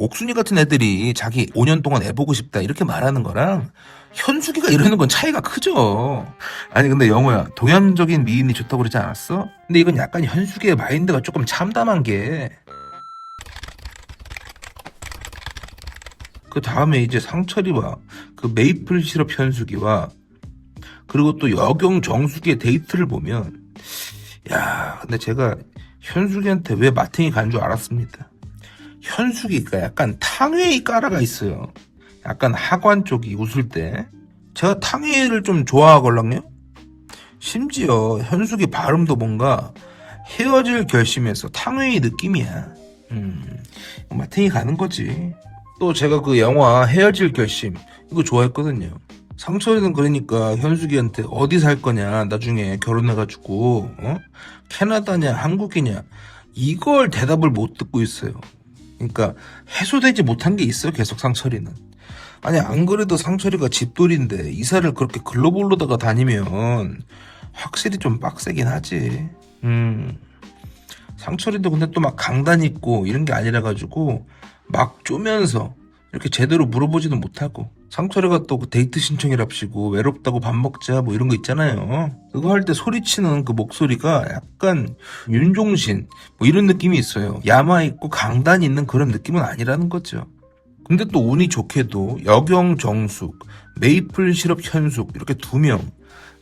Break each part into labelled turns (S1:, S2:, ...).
S1: 옥순이 같은 애들이 자기 5년 동안 해보고 싶다 이렇게 말하는 거랑 현숙이가 이러는 건 차이가 크죠. 아니 근데 영호야, 동양적인 미인이 좋다고 그러지 않았어? 근데 이건 약간 현숙이의 마인드가 조금 참담한 게, 그 다음에 이제 상철이와 그 메이플 시럽 현숙이와 그리고 또 여경 정숙이의 데이트를 보면, 야 근데 제가 현숙이한테 왜 마탱이 간 줄 알았습니다. 현숙이가 약간 탕웨이 까라가 있어요. 약간 하관 쪽이 웃을 때 제가 탕웨이를 좀 좋아하걸랑요. 심지어 현숙이 발음도 뭔가 헤어질 결심에서 탕웨이 느낌이야. 마탱이 가는 거지. 또 제가 그 영화 헤어질 결심 이거 좋아했거든요. 상철이는 그러니까 현숙이한테 어디 살 거냐, 나중에 결혼해가지고 캐나다냐 한국이냐 이걸 대답을 못 듣고 있어요. 그러니까 해소되지 못한 게 있어요, 계속 상철이는. 아니 안 그래도 상철이가 집돌인데 이사를 그렇게 글로벌로다가 다니면 확실히 좀 빡세긴 하지. 상철이도 근데 또 막 강단 있고 이런 게 아니라 가지고 막 쪼면서 이렇게 제대로 물어보지도 못하고, 상철이가 또 그 데이트 신청이랍시고 외롭다고 밥 먹자 뭐 이런 거 있잖아요. 그거 할 때 소리치는 그 목소리가 약간 윤종신 뭐 이런 느낌이 있어요. 야마 있고 강단 있는 그런 느낌은 아니라는 거죠. 근데 또 운이 좋게도 여경 정숙, 메이플 시럽 현숙 이렇게 두 명,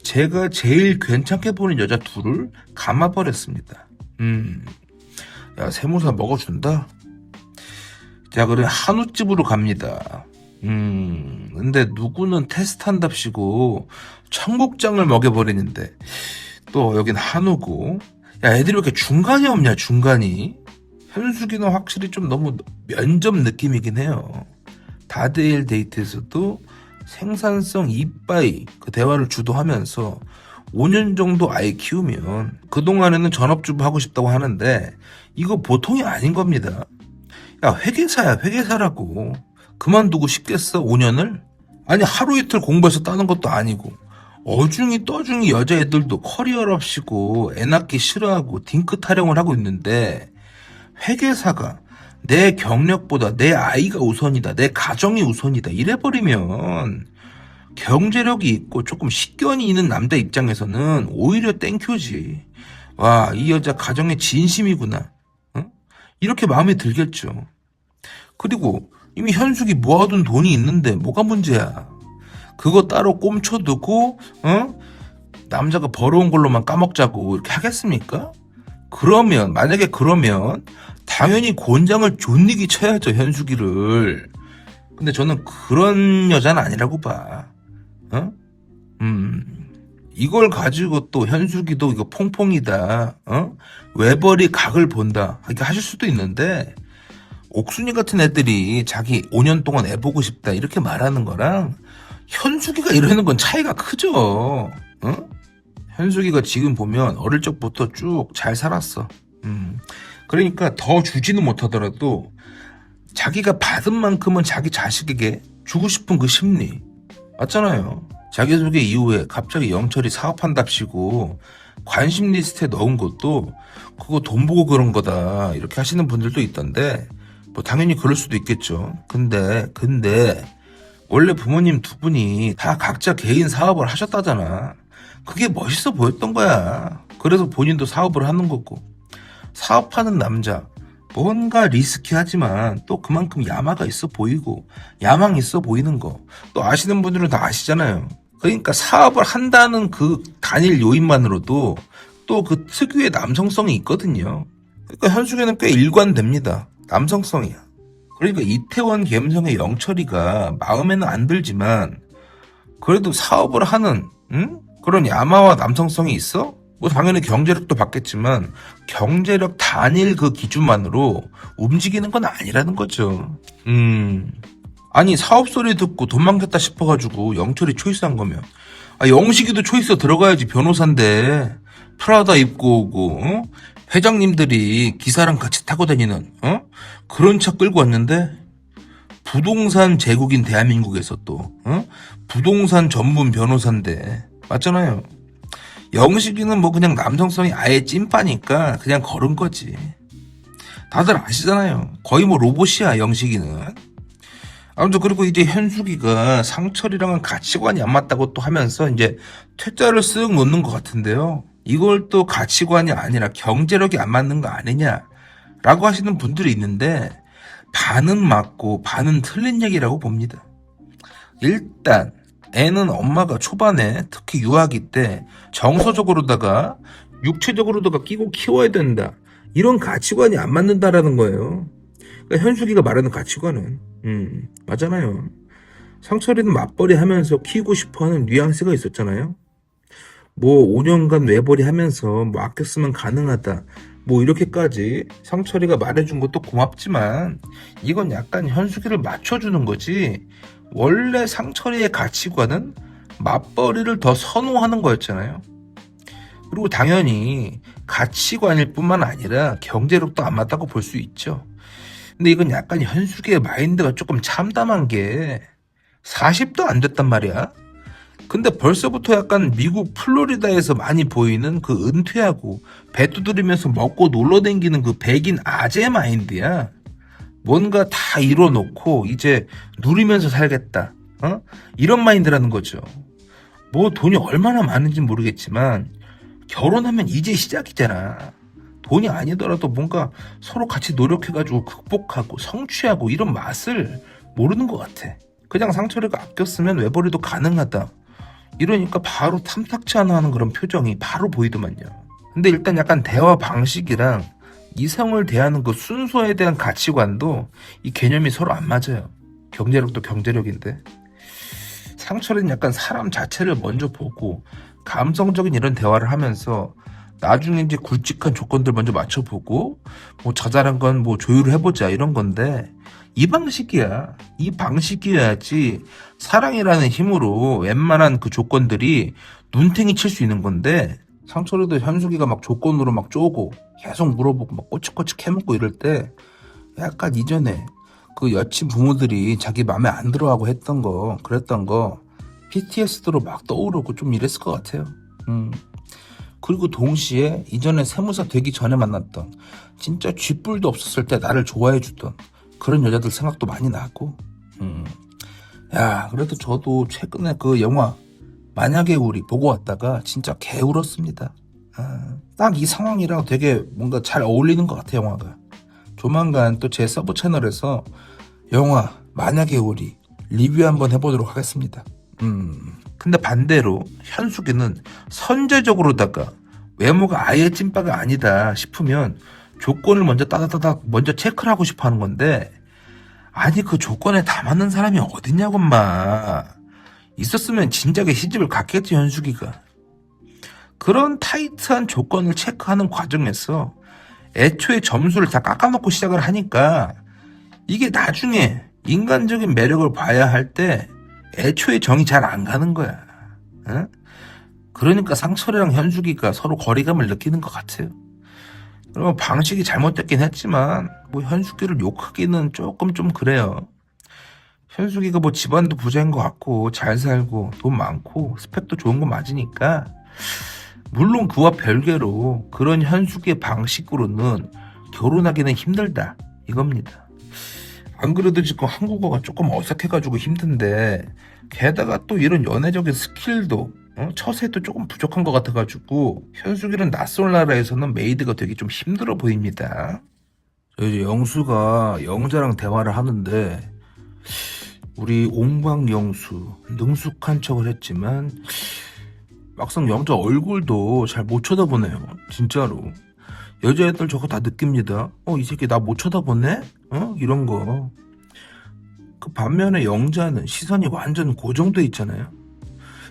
S1: 제가 제일 괜찮게 보는 여자 둘을 감아버렸습니다. 야 세무사 먹어준다. 자, 그래 한우집으로 갑니다. 근데 누구는 테스트한답시고 청국장을 먹여버리는데 또 여긴 한우고, 야 애들이 왜 이렇게 중간이 없냐, 중간이. 현숙이는 확실히 좀 너무 면접 느낌이긴 해요. 다대일 데이트에서도 생산성 이빠이 그 대화를 주도하면서 5년 정도 아이 키우면 그동안에는 전업주부 하고 싶다고 하는데 이거 보통이 아닌 겁니다. 야 회계사야, 회계사라고. 그만두고 싶겠어 5년을? 아니 하루 이틀 공부해서 따는 것도 아니고 어중이 떠중이 여자애들도 커리어랍시고 애 낳기 싫어하고 딩크 타령을 하고 있는데, 회계사가 내 경력보다 내 아이가 우선이다, 내 가정이 우선이다 이래버리면 경제력이 있고 조금 식견이 있는 남자 입장에서는 오히려 땡큐지. 와, 이 여자 가정에 진심이구나, 이렇게 마음에 들겠죠. 그리고 이미 현숙이 모아둔 돈이 있는데 뭐가 문제야. 그거 따로 꼼쳐두고 남자가 벌어온 걸로만 까먹자고 이렇게 하겠습니까? 그러면 만약에 그러면 당연히 곤장을 존니기 쳐야죠, 현숙이를. 근데 저는 그런 여자는 아니라고 봐. 이걸 가지고 또 현숙이도 이거 퐁퐁이다, 외벌이 각을 본다 이렇게 하실 수도 있는데, 옥순이 같은 애들이 자기 5년 동안 해보고 싶다 이렇게 말하는 거랑 현숙이가 이러는 건 차이가 크죠. 현숙이가 지금 보면 어릴 적부터 쭉 잘 살았어. 그러니까 더 주지는 못하더라도 자기가 받은 만큼은 자기 자식에게 주고 싶은 그 심리 맞잖아요. 자기소개 이후에 갑자기 영철이 사업한답시고 관심 리스트에 넣은 것도 그거 돈 보고 그런 거다 이렇게 하시는 분들도 있던데, 뭐 당연히 그럴 수도 있겠죠. 근데 원래 부모님 두 분이 다 각자 개인 사업을 하셨다잖아. 그게 멋있어 보였던 거야. 그래서 본인도 사업을 하는 거고. 사업하는 남자 뭔가 리스키하지만 또 그만큼 야마가 있어 보이고 야망 있어 보이는 거 또 아시는 분들은 다 아시잖아요. 그러니까 사업을 한다는 그 단일 요인만으로도 또 그 특유의 남성성이 있거든요. 그러니까 현숙에는 꽤 일관됩니다. 남성성이야. 그러니까 이태원 감성의 영철이가 마음에는 안 들지만 그래도 사업을 하는 그런 야마와 남성성이 있어? 뭐 당연히 경제력도 받겠지만 경제력 단일 그 기준만으로 움직이는 건 아니라는 거죠. 아니 사업 소리 듣고 돈 많겠다 싶어가지고 영철이 초이스한 거면, 영식이도 초이스 들어가야지. 변호사인데 프라다 입고 오고 회장님들이 기사랑 같이 타고 다니는 그런 차 끌고 왔는데, 부동산 제국인 대한민국에서 또 부동산 전문 변호사인데 맞잖아요. 영식이는 뭐 그냥 남성성이 아예 찐빠니까 그냥 걸은 거지. 다들 아시잖아요. 거의 뭐 로봇이야, 영식이는. 아무튼 그리고 이제 현숙이가 상철이랑은 가치관이 안 맞다고 또 하면서 이제 퇴짜를 쓱 놓는 것 같은데요. 이걸 또 가치관이 아니라 경제력이 안 맞는 거 아니냐라고 하시는 분들이 있는데 반은 맞고 반은 틀린 얘기라고 봅니다. 일단 애는 엄마가 초반에 특히 유아기 때 정서적으로다가 육체적으로다가 끼고 키워야 된다. 이런 가치관이 안 맞는다라는 거예요. 그러니까 현숙이가 말하는 가치관은 맞잖아요. 상철이는 맞벌이 하면서 키우고 싶어하는 뉘앙스가 있었잖아요. 뭐 5년간 외벌이 하면서 뭐 아껴 쓰면 가능하다. 뭐 이렇게까지 상철이가 말해준 것도 고맙지만 이건 약간 현숙이를 맞춰주는 거지. 원래 상철이의 가치관은 맞벌이를 더 선호하는 거였잖아요. 그리고 당연히 가치관일 뿐만 아니라 경제력도 안 맞다고 볼 수 있죠. 근데 이건 약간 현숙이의 마인드가 조금 참담한 게 40도 안 됐단 말이야. 근데 벌써부터 약간 미국 플로리다에서 많이 보이는 그 은퇴하고 배 두드리면서 먹고 놀러 댕기는 그 백인 아재 마인드야. 뭔가 다 이뤄놓고 이제 누리면서 살겠다. 이런 마인드라는 거죠. 뭐 돈이 얼마나 많은지 모르겠지만 결혼하면 이제 시작이잖아. 돈이 아니더라도 뭔가 서로 같이 노력해가지고 극복하고 성취하고 이런 맛을 모르는 것 같아. 그냥 상철이가 아꼈으면 외벌이도 가능하다. 이러니까 바로 탐탁치 않아 하는 그런 표정이 바로 보이더만요. 근데 일단 약간 대화 방식이랑 이성을 대하는 그 순서에 대한 가치관도 이 개념이 서로 안 맞아요. 경제력도 경제력인데. 상철이는 약간 사람 자체를 먼저 보고 감성적인 이런 대화를 하면서 나중에 이제 굵직한 조건들 먼저 맞춰보고 뭐 자잘한 건 뭐 조율을 해보자 이런 건데 이 방식이야. 이 방식이어야지 사랑이라는 힘으로 웬만한 그 조건들이 눈탱이 칠 수 있는 건데 상철이도 현숙이가 막 조건으로 막 쪼고 계속 물어보고 막 꼬치꼬치 캐묻고 이럴 때 약간 이전에 그 여친 부모들이 자기 맘에 안 들어하고 했던 거 그랬던 거 PTSD로 막 떠오르고 좀 이랬을 것 같아요. 그리고 동시에 이전에 세무사 되기 전에 만났던 진짜 쥐뿔도 없었을 때 나를 좋아해 주던 그런 여자들 생각도 많이 나고 야 그래도 저도 최근에 그 영화 만약에 우리 보고 왔다가 진짜 개울었습니다. 딱 이 상황이랑 되게 뭔가 잘 어울리는 것 같아 영화가. 조만간 또 제 서브 채널에서 영화 만약에 우리 리뷰 한번 해보도록 하겠습니다. 근데 반대로 현숙이는 선제적으로다가 외모가 아예 찐빠가 아니다 싶으면 조건을 먼저 따다다닥 먼저 체크를 하고 싶어 하는 건데 아니 그 조건에 다 맞는 사람이 어딨냐고 마. 있었으면 진작에 시집을 갔겠지 현숙이가. 그런 타이트한 조건을 체크하는 과정에서 애초에 점수를 다 깎아놓고 시작을 하니까 이게 나중에 인간적인 매력을 봐야 할 때 애초에 정이 잘 안 가는 거야. 응? 그러니까 상철이랑 현숙이가 서로 거리감을 느끼는 것 같아요. 그러면 방식이 잘못됐긴 했지만 뭐 현숙이를 욕하기는 조금 좀 그래요. 현숙이가 뭐 집안도 부자인 것 같고 잘 살고 돈 많고 스펙도 좋은 거 맞으니까 물론 그와 별개로 그런 현숙이의 방식으로는 결혼하기는 힘들다 이겁니다. 안 그래도 지금 한국어가 조금 어색해가지고 힘든데 게다가 또 이런 연애적인 스킬도 처세도 조금 부족한 것 같아가지고 현숙이는 낯선 나라에서는 메이드가 되게 좀 힘들어 보입니다. 이제 영수가 영자랑 대화를 하는데 우리 옹방영수 능숙한 척을 했지만 막상 영자 얼굴도 잘 못 쳐다보네요. 진짜로 여자애들 저거 다 느낍니다. 이 새끼 나 못 쳐다보네? 이런 거. 그 반면에 영자는 시선이 완전 고정돼 있잖아요.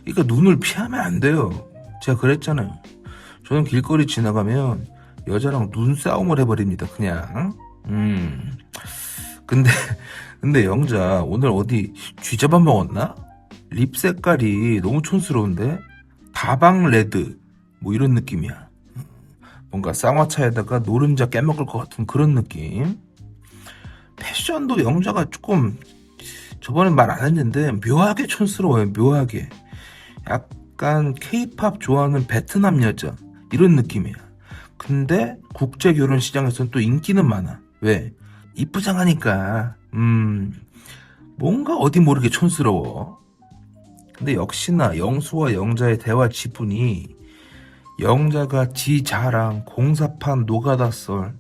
S1: 그러니까 눈을 피하면 안 돼요. 제가 그랬잖아요. 저는 길거리 지나가면 여자랑 눈싸움을 해버립니다. 그냥. 근데 영자 오늘 어디 쥐잡아 먹었나? 립 색깔이 너무 촌스러운데? 다방 레드 뭐 이런 느낌이야. 뭔가 쌍화차에다가 노른자 깨먹을 것 같은 그런 느낌. 패션도 영자가 조금 저번에 말 안 했는데 묘하게 촌스러워요. 묘하게 약간 케이팝 좋아하는 베트남 여자 이런 느낌이야. 근데 국제 결혼 시장에서는 또 인기는 많아. 왜? 이쁘장하니까. 뭔가 어디 모르게 촌스러워. 근데 역시나 영수와 영자의 대화 지분이 영자가 지 자랑, 공사판, 노가다썰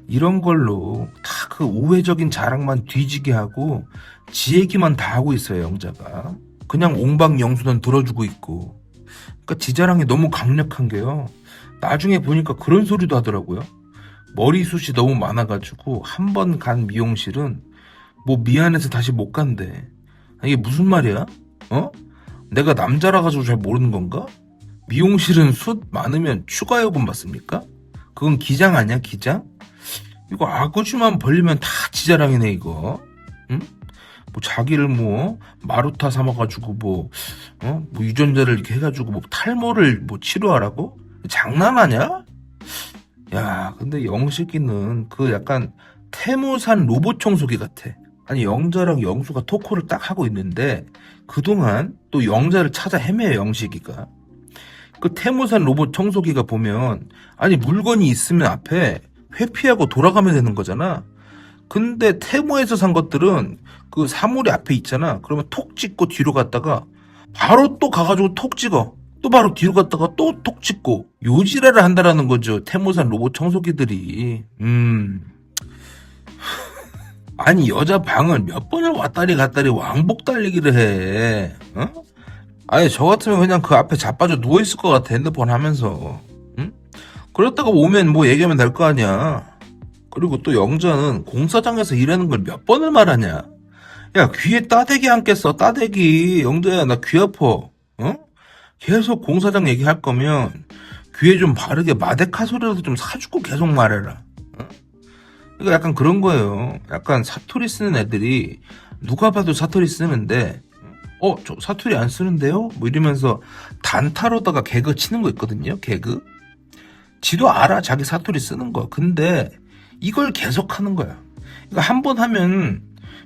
S1: 이런 걸로 다 그 우회적인 자랑만 뒤지게 하고 지 얘기만 다 하고 있어요, 영자가. 그냥 옹박 영수는 들어주고 있고. 그러니까 지 자랑이 너무 강력한 게요. 나중에 보니까 그런 소리도 하더라고요. 머리숱이 너무 많아가지고 한 번 간 미용실은 뭐 미안해서 다시 못 간대. 이게 무슨 말이야? 어? 내가 남자라 가지고 잘 모르는 건가? 미용실은 숱 많으면 추가 요금 받습니까? 그건 기장 아니야, 기장? 이거 아구지만 벌리면 다 지자랑이네, 이거. 응? 뭐 자기를 뭐 마루타 삼아가지고 뭐 유전자를 이렇게 해가지고 뭐 탈모를 뭐 치료하라고? 장난하냐? 야, 근데 영식이는 그 약간 태무산 로봇 청소기 같아. 아니, 영자랑 영수가 토크를 딱 하고 있는데 그동안 또 영자를 찾아 헤매요, 영식이가. 그 태무산 로봇 청소기가 보면 아니 물건이 있으면 앞에 회피하고 돌아가면 되는 거잖아. 근데 태무에서 산 것들은 그 사물이 앞에 있잖아. 그러면 톡 찍고 뒤로 갔다가 바로 또 가가지고 톡 찍어. 또 바로 뒤로 갔다가 또 톡 찍고 요지랄을 한다라는 거죠. 태무산 로봇 청소기들이. 아니 여자 방을 몇 번을 왔다리 갔다리 왕복 달리기를 해. 어? 아니 저 같으면 그냥 그 앞에 자빠져 누워있을 것 같아. 핸드폰 하면서. 응? 그러다가 오면 뭐 얘기하면 될 거 아니야. 그리고 또 영자는 공사장에서 일하는 걸 몇 번을 말하냐. 야, 귀에 따대기 안겠어, 따대기. 영자야, 나 귀 아파. 어? 계속 공사장 얘기할 거면 귀에 좀 바르게 마데카 소리라도 좀 사주고 계속 말해라. 어? 이거 약간 그런 거예요. 약간 사투리 쓰는 애들이 누가 봐도 사투리 쓰는데 저 사투리 안 쓰는데요? 뭐 이러면서 단타로다가 개그 치는 거 있거든요. 개그. 지도 알아, 자기 사투리 쓰는 거. 근데 이걸 계속 하는 거야. 이거 한 번 하면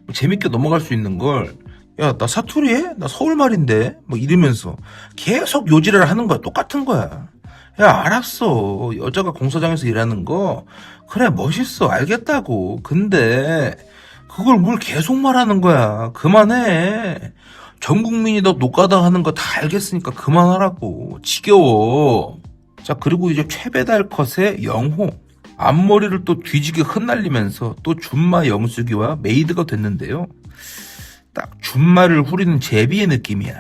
S1: 뭐 재밌게 넘어갈 수 있는 걸, 야, 나 사투리 해? 나 서울말인데? 뭐 이러면서 계속 요지를 하는 거야. 똑같은 거야. 야, 알았어. 여자가 공사장에서 일하는 거, 그래, 멋있어. 알겠다고. 근데 그걸 뭘 계속 말하는 거야. 그만해. 전 국민이 너 노가다 하는 거 다 알겠으니까 그만하라고. 지겨워. 자, 그리고 이제 최배달 컷의 영호. 앞머리를 또 뒤지게 흩날리면서 또 준마 영숙이와 메이드가 됐는데요. 딱 준마를 후리는 제비의 느낌이야.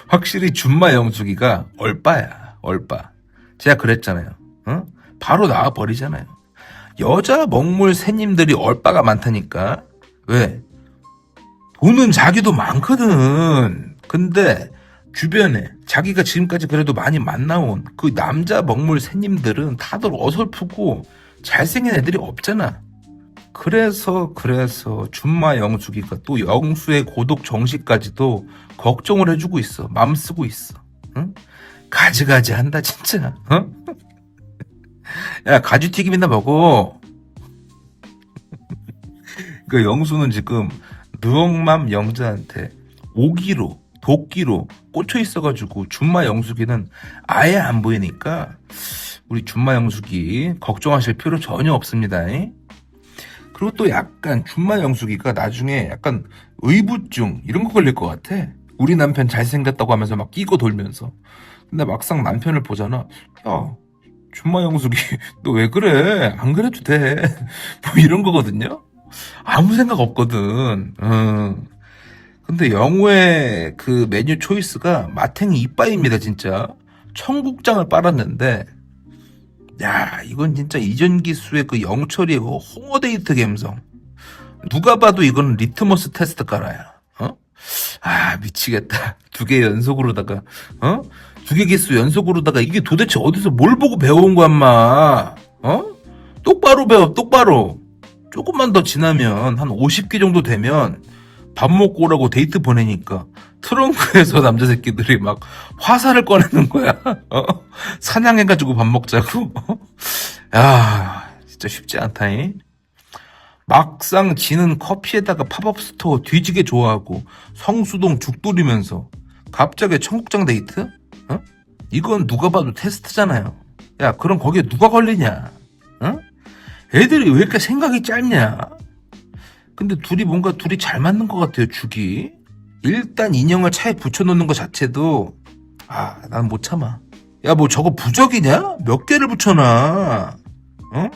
S1: 확실히 준마 영숙이가 얼빠야, 얼빠. 제가 그랬잖아요. 어? 바로 나와버리잖아요. 여자 먹물 새님들이 얼빠가 많다니까. 왜? 돈은 자기도 많거든. 근데 주변에 자기가 지금까지 그래도 많이 만나온 그 남자 먹물 새님들은 다들 어설프고 잘생긴 애들이 없잖아. 그래서 준마 영숙이가 또 영수의 고독 정식까지도 걱정을 해주고 있어. 맘 쓰고 있어. 응? 가지가지 한다 진짜. 어? 야, 가지튀김이나 먹어. 그 영수는 지금 느엉맘 영자한테 오기로 도끼로 꽂혀 있어가지고 준마 영숙이는 아예 안 보이니까 우리 준마 영숙이 걱정하실 필요 전혀 없습니다. 그리고 또 약간 준마 영숙이가 나중에 약간 의부증 이런 거 걸릴 것 같아. 우리 남편 잘생겼다고 하면서 막 끼고 돌면서. 근데 막상 남편을 보잖아. 야, 준마 영숙이 너 왜 그래? 안 그래도 돼. 뭐 이런 거거든요. 아무 생각 없거든. 근데 영우의 그 메뉴 초이스가 마탱이 이빠이입니다, 진짜. 청국장을 빨았는데, 야, 이건 진짜 이전기수의 그 영철이의 그 홍어데이트 감성. 누가 봐도 이건 리트머스 테스트 깔아야. 어? 아, 미치겠다. 2개 연속으로다가, 어? 2개 기수 연속으로다가 이게 도대체 어디서 뭘 보고 배워온 거야, 인마? 어? 똑바로 배워, 똑바로. 조금만 더 지나면, 한 50개 정도 되면, 밥 먹고 오라고 데이트 보내니까 트렁크에서 남자 새끼들이 막 화살을 꺼내는 거야. 사냥해가지고 밥 먹자고. 야, 진짜 쉽지 않다잉. 막상 지는 커피에다가 팝업 스토어 뒤지게 좋아하고 성수동 죽돌이면서 갑자기 청국장 데이트? 이건 누가 봐도 테스트잖아요. 야, 그럼 거기에 누가 걸리냐? 애들이 왜 이렇게 생각이 짧냐? 근데 둘이 잘 맞는 것 같아요, 죽이. 일단 인형을 차에 붙여놓는 것 자체도, 난 못 참아. 야, 뭐 저거 부적이냐? 몇 개를 붙여놔? 어?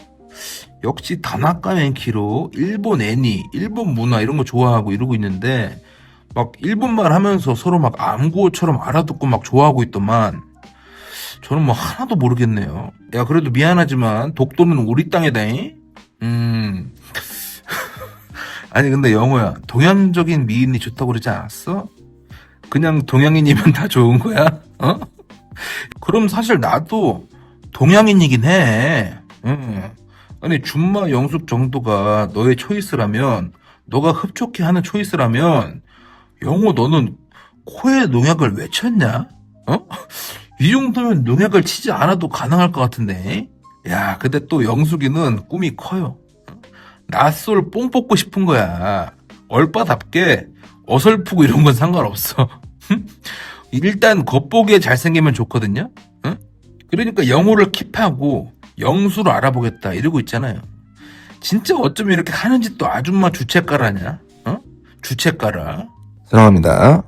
S1: 역시 다나카 맨키로 일본 애니, 일본 문화 이런 거 좋아하고 이러고 있는데, 막 일본말 하면서 서로 막 암구어처럼 알아듣고 막 좋아하고 있더만, 저는 뭐 하나도 모르겠네요. 야, 그래도 미안하지만 독도는 우리 땅이다잉. 아니 근데 영호야, 동양적인 미인이 좋다고 그러지 않았어? 그냥 동양인이면 다 좋은 거야? 어? 그럼 사실 나도 동양인이긴 해. 응. 아니 준마 영숙 정도가 너의 초이스라면, 너가 흡족해 하는 초이스라면, 영호 너는 코에 농약을 왜 쳤냐? 어? 이 정도면 농약을 치지 않아도 가능할 것 같은데. 야, 근데 또 영숙이는 꿈이 커요. 낯솔 뽕 뽑고 싶은 거야. 얼빠답게 어설프고 이런 건 상관없어. 일단 겉보기에 잘생기면 좋거든요. 응? 그러니까 영호를 킵하고 영수를 알아보겠다 이러고 있잖아요. 진짜 어쩌면 이렇게 하는 짓도 아줌마 주책가라냐? 어? 주책가라.
S2: 사랑합니다.